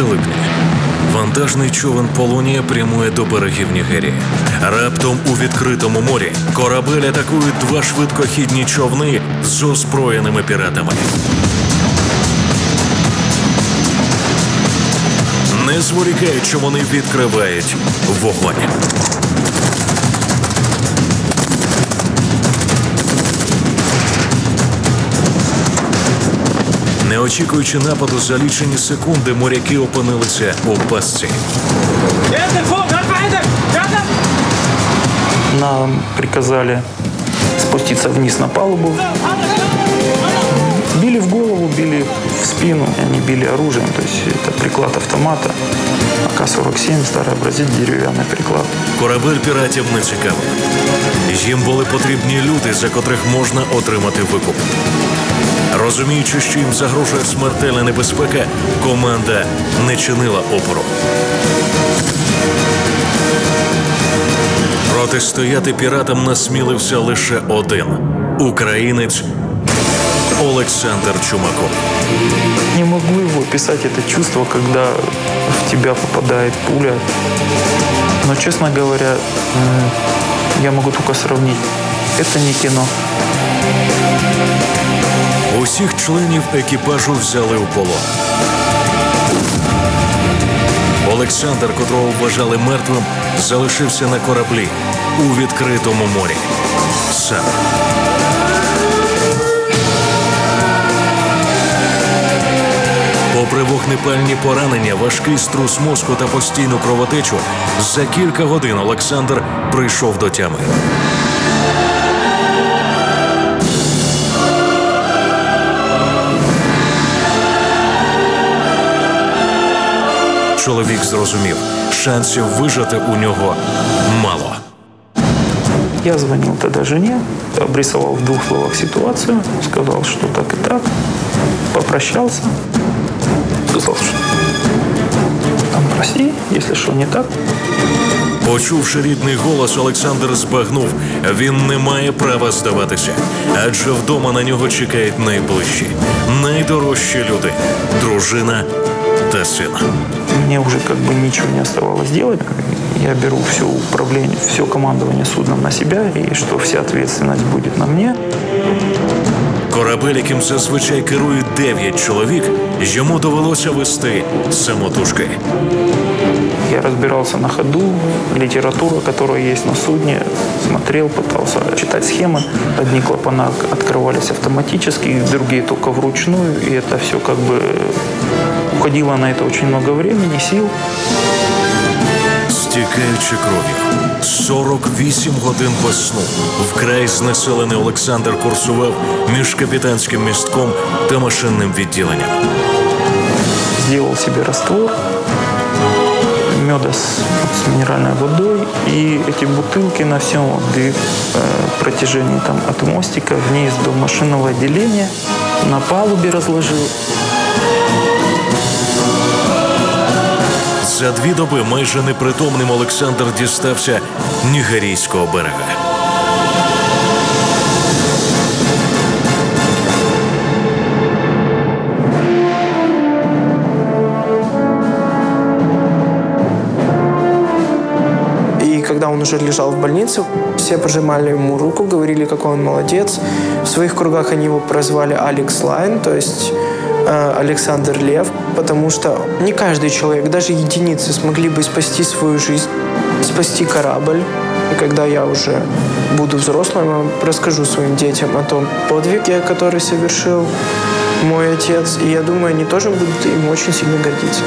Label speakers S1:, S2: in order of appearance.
S1: липні вантажний човен «Полонія» прямує до берегів Нігерії. Раптом у відкритому морі корабель атакують два швидкохідні човни з озброєними піратами. Не зволікаючи, вони відкривають вогонь. Не очікуючи нападу, за лічені секунди моряки опинилися у пастці.
S2: Нам приказали спуститься вниз на палубу. Били в голову, били в спину. Они били оружием, то есть это приклад автомата. АК-47, старый образец, дерев'яний приклад.
S1: Корабель піратів не цікавив. Їм були потрібні люди, за котрих можна отримати викуп. Розуміючи, що їм загрожує смертельна небезпека, команда не чинила опору. Протистояти піратам насмілився лише один – українець Олександр Чумаков.
S2: Не могу его описать, это чувство, когда в тебя попадает пуля. Но, честно говоря, я могу только сравнить. Это не кино.
S1: Усіх членів екіпажу взяли у полон. Олександр, котрого вважали мертвим, залишився на кораблі у відкритому морі. Сам. Попри вогнепальні поранення, важкий струс мозку та постійну кровотечу, за кілька годин Олександр прийшов до тями. Чоловік зрозумів, шансів вижити у нього мало.
S2: Я звонил тогда жене, обрисовал в 2 словах ситуацию, сказал, что так и так, попрощался, сказал, что там прости, если что не так.
S1: Почувши рідний голос, Олександр збагнув, він не має права здаватися, адже вдома на нього чекають найближчі, найдорожчі люди – дружина та син.
S2: Мне уже как бы ничего не оставалось делать. Я беру все управление, все командование судном на себя, и что вся ответственность будет на мне.
S1: Корабель, яким зазвичай керують 9 чоловік, йому довелося вести самотужки.
S2: Я разбирался на ходу, литература, которая есть на судне, смотрел, пытался читать схемы. Одни клапана открывались автоматически, другие только вручную, и это все как бы уходило на это очень много времени, сил.
S1: Стікаючи кров'ю, 48 годин без сну, вкрай знеселений Олександр курсував між капітанським містком та машинним відділенням.
S2: Сделал себе раствор меда с минеральной водой, и эти бутылки на всем протяжении там, от мостика вниз до машинного отделения на палубе разложил.
S1: За 2 доби майже непритомним Олександр дістався нігерійського берега.
S3: И когда он уже лежал в больнице, все пожимали ему руку, говорили, какой он молодец. В своих кругах они его прозвали Алекс Лайн, то есть Александр Лев, потому что не каждый человек, даже единицы, смогли бы спасти свою жизнь, спасти корабль. И когда я уже буду взрослым, я расскажу своим детям о том подвиге, который совершил мой отец. И я думаю, они тоже будут им очень сильно гордиться.